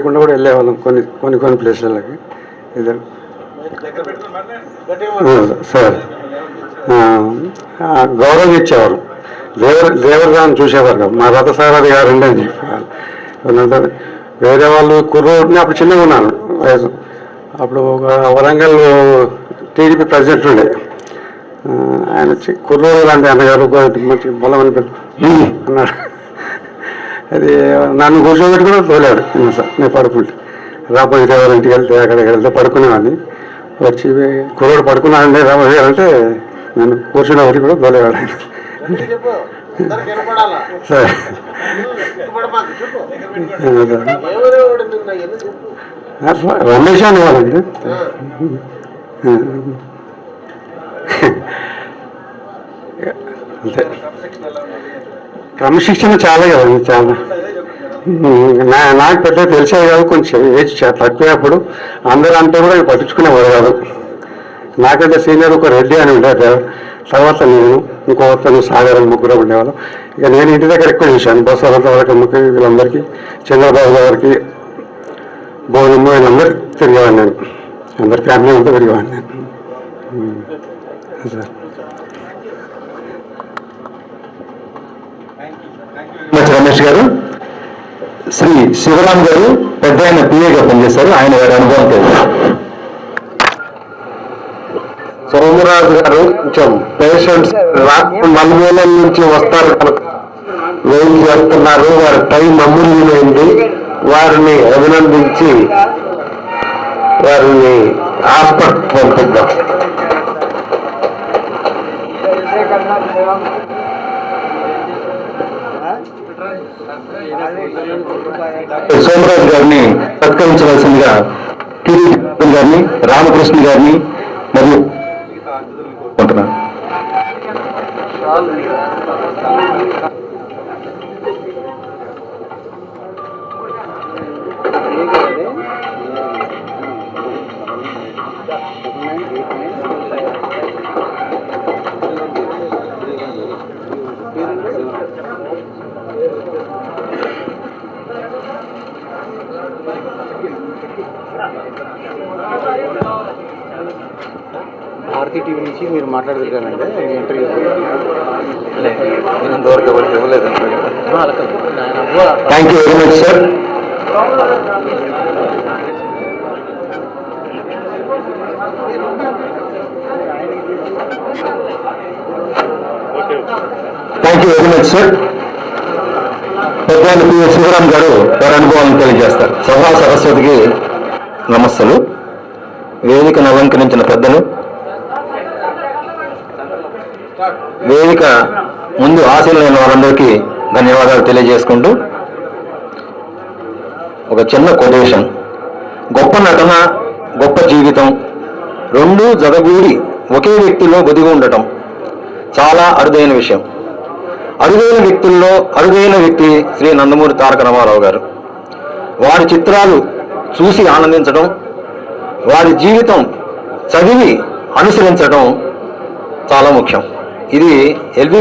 లేకుండా కూడా వెళ్ళేవాళ్ళం కొన్ని ప్లేసులకి ఇద్దరు. సార్ గౌరవం ఇచ్చేవారు, దేవరగాన్ని చూసేవారు కదా. మా రథసారథి గారు ఉండేది చెప్పేవాళ్ళు. వేరే వాళ్ళు కుర్రోడిని అప్పుడు చిన్నగా ఉన్నాను వయసు. అప్పుడు ఒక వరంగల్ టీడీపీ ప్రెసిడెంట్ ఉండే ఆయన కుర్రోడు లాంటి అన్నగారు మంచి బలమని అన్నాడు. అది నన్ను కూర్చోబెట్టి కూడా తోలాడు. సార్ నేను పడుకుంటే రాబోయే దేవాల ఇంటికి వెళ్తే అక్కడికి వెళ్తే పడుకునేవాడిని. వచ్చి కుర్రోడు పడుకున్నాడంటే రాబోయే అంటే నన్ను కూర్చునే వరకు కూడా తోలేవాడు ఆయన. సరే రమేష్ అనేవాళ్ళండి. అంతే క్రమశిక్షణ చాలా కదండి, చాలా. నాకు పెద్ద తెలిసేది కాదు, కొంచెం ఏజ్ తక్కువే. అప్పుడు అందరూ అంటే కూడా పట్టించుకునేవారు కాదు. నాకంటే సీనియర్ ఒక రెడ్డి అని ఉండేది. తర్వాత నేను ఇంకో అతను సాగరం ముగ్గురు ఉండేవాళ్ళం. ఇక నేను ఇంటి దగ్గర ఎక్కువ చూశాను. బొత్స వరకమ్మకి వీళ్ళందరికీ, చంద్రబాబు గారికి, భోజనమ్మ వీళ్ళందరూ తిరిగేవాడిని నేను. అందరి ఫ్యామిలీ అంతా తిరిగేవాడిని నేను. సార్ రమేష్ గారు. శ్రీ శివరామ్ గారు పెద్ద ఆయన పిఏగా పనిచేశారు. ఆయన గారి అనుభవం తెలుసు. సోమరాజు గారు కొంచెం పేషెంట్స్ నలుమూలల నుంచి వస్తారు కనుక వెయిట్ చేస్తున్నారు. వారి టైం అమూల్యమైంది. వారిని అభినందించి వారిని హాస్పిటల్ పంపిద్దాం. సోమరాజు గారిని సత్కరించవలసిందిగా టీడీపీ గారిని, రామకృష్ణ గారిని మరియు ఉంటున్నాను. భారతీ టీవీ నుంచి మీరు మాట్లాడగలిగానంటే ఇంటర్వ్యూ ఇంతవరకు ఎవరికి ఇవ్వలేదు. Thank you very much sir. Thank you very much sir. పెద్ద పిఎస్ శివరామ్ గారు వారి అనుభవాలను తెలియజేస్తారు. సభా సరస్వతికి నమస్సులు. వేదికను అలంకరించిన పెద్దలు, వేదిక ముందు ఆశీనులైన వారందరికీ ధన్యవాదాలు తెలియజేసుకుంటూ ఒక చిన్న కొటేషన్. గొప్ప నటన, గొప్ప జీవితం రెండూ జగగూడి ఒకే వ్యక్తిలో ఒదిగి ఉండటం చాలా అరుదైన విషయం. అరుదైన వ్యక్తుల్లో అరుదైన వ్యక్తి శ్రీ నందమూరి తారక రామారావు గారు. వారి చిత్రాలు చూసి ఆనందించడం, వారి జీవితం చదివి అనుసరించడం చాలా ముఖ్యం. ఇది ఎల్వి